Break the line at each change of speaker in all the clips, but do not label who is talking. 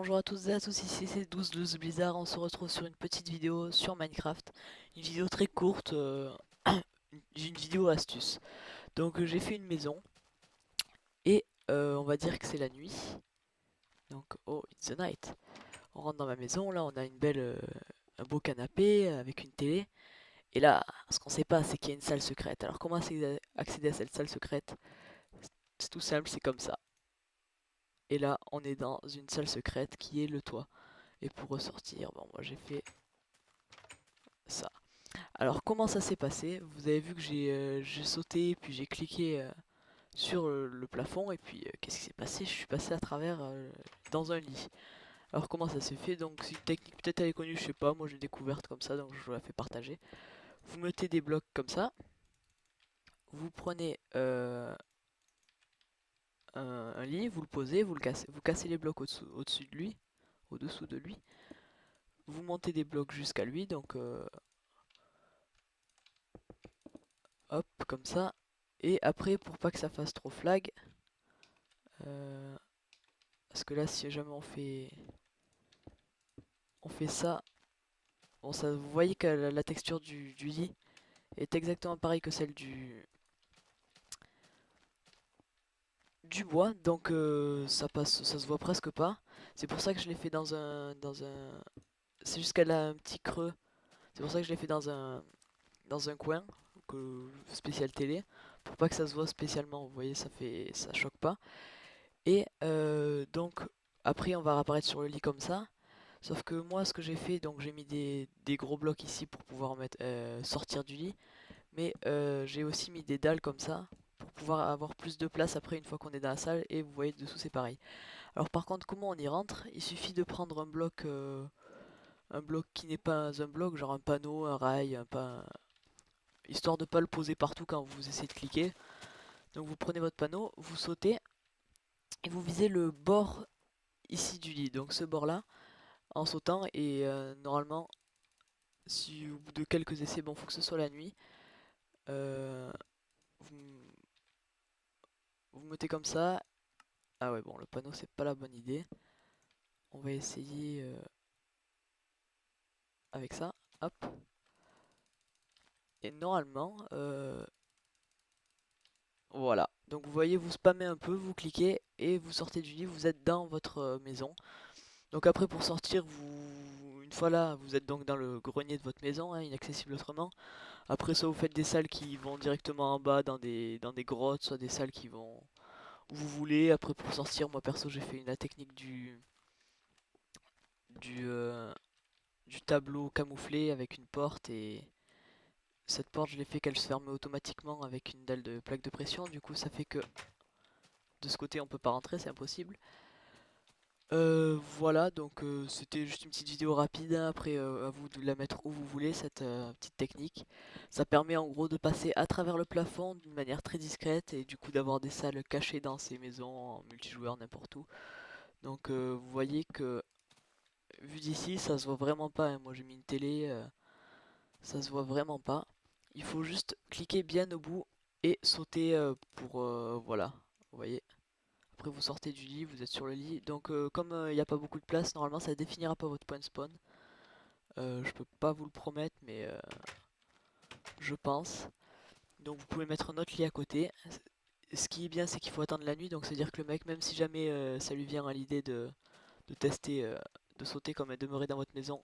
bonjour à tous et à tous, ici c'est 12 Blizzard, on se retrouve sur une petite vidéo sur Minecraft. Une vidéo très courte, une vidéo astuce. Donc j'ai fait une maison et on va dire que c'est la nuit. Donc oh, it's the night. On rentre dans ma maison, là on a un beau canapé avec une télé. Et là, ce qu'on sait pas c'est qu'il y a une salle secrète. Alors comment accéder à cette salle secrète? C'est tout simple, c'est comme ça. Et là on est dans une salle secrète qui est le toit. Et pour ressortir, bon moi j'ai fait ça. Alors comment ça s'est passé? Vous avez vu que j'ai sauté, puis j'ai cliqué sur le plafond, et puis qu'est-ce qui s'est passé? Je suis passé à travers dans un lit. Alors comment ça s'est fait? Donc c'est une technique, peut-être elle est connue, je sais pas, moi j'ai découverte comme ça, donc je vous la fais partager. Vous mettez des blocs comme ça, vous prenez un lit, vous le posez, vous cassez les blocs au-dessus de lui, au-dessous de lui. Vous montez des blocs jusqu'à lui, donc hop, comme ça. Et après, pour pas que ça fasse trop flag, euh, parce que là, si jamais on fait ça, bon, ça, vous voyez que la texture du lit est exactement pareille que celle du bois, donc ça passe, ça se voit presque pas. C'est pour ça que je l'ai fait c'est juste qu'elle a un petit creux. C'est pour ça que je l'ai fait dans un coin, spécial télé, pour pas que ça se voit spécialement. Vous voyez, ça choque pas. Et donc après, on va réapparaître sur le lit comme ça. Sauf que moi, ce que j'ai fait, donc j'ai mis des gros blocs ici pour pouvoir sortir du lit. Mais j'ai aussi mis des dalles comme ça pour pouvoir avoir plus de place après une fois qu'on est dans la salle. Et vous voyez, dessous c'est pareil. Alors par contre, comment on y rentre? Il suffit de prendre un bloc qui n'est pas un bloc, genre un panneau, un rail, histoire de pas le poser partout quand vous essayez de cliquer. Donc vous prenez votre panneau, vous sautez et vous visez le bord ici du lit. Donc ce bord là en sautant et normalement si au bout de quelques essais, bon faut que ce soit la nuit, euh, vous, vous mettez comme ça. Ah ouais bon le panneau c'est pas la bonne idée. On va essayer avec ça. Hop. Et normalement voilà. Donc vous voyez vous spammez un peu, vous cliquez et vous sortez du lit, vous êtes dans votre maison. Donc après pour sortir une fois là vous êtes donc dans le grenier de votre maison, hein, inaccessible autrement. Après soit vous faites des salles qui vont directement en bas dans des grottes, soit des salles qui vont où vous voulez. Après pour sortir, moi perso j'ai fait la technique du, euh, du tableau camouflé avec une porte et cette porte je l'ai fait qu'elle se ferme automatiquement avec une dalle de plaque de pression. Du coup ça fait que de ce côté on peut pas rentrer, c'est impossible. Voilà, donc c'était juste une petite vidéo rapide, hein. Après à vous de la mettre où vous voulez, cette petite technique. Ça permet en gros de passer à travers le plafond d'une manière très discrète et du coup d'avoir des salles cachées dans ces maisons en multijoueur n'importe où. Donc vous voyez que vu d'ici ça se voit vraiment pas, hein. Moi j'ai mis une télé, ça se voit vraiment pas. Il faut juste cliquer bien au bout et sauter pour voilà, vous voyez. Après vous sortez du lit, vous êtes sur le lit. Donc comme il n'y a pas beaucoup de place, normalement ça définira pas votre point de spawn. Je peux pas vous le promettre, mais je pense. Donc vous pouvez mettre un autre lit à côté. Ce qui est bien, c'est qu'il faut attendre la nuit, donc c'est à dire que le mec, même si jamais ça lui vient à l'idée de tester, de sauter comme elle demeurait dans votre maison,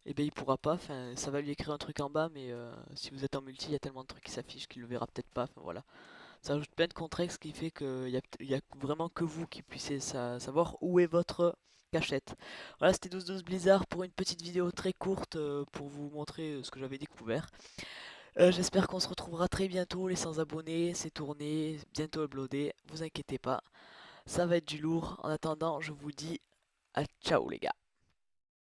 et ben il pourra pas. Enfin, ça va lui écrire un truc en bas, mais si vous êtes en multi, il y a tellement de trucs qui s'affichent qu'il le verra peut-être pas. Enfin voilà. Ça ajoute plein de contexte, ce qui fait qu'il y a vraiment que vous qui puissiez savoir où est votre cachette. Voilà, c'était 12 Blizzard pour une petite vidéo très courte pour vous montrer ce que j'avais découvert. J'espère qu'on se retrouvera très bientôt, les sans abonnés, c'est tourné, bientôt uploadé, vous inquiétez pas, ça va être du lourd. En attendant, je vous dis à ciao les gars.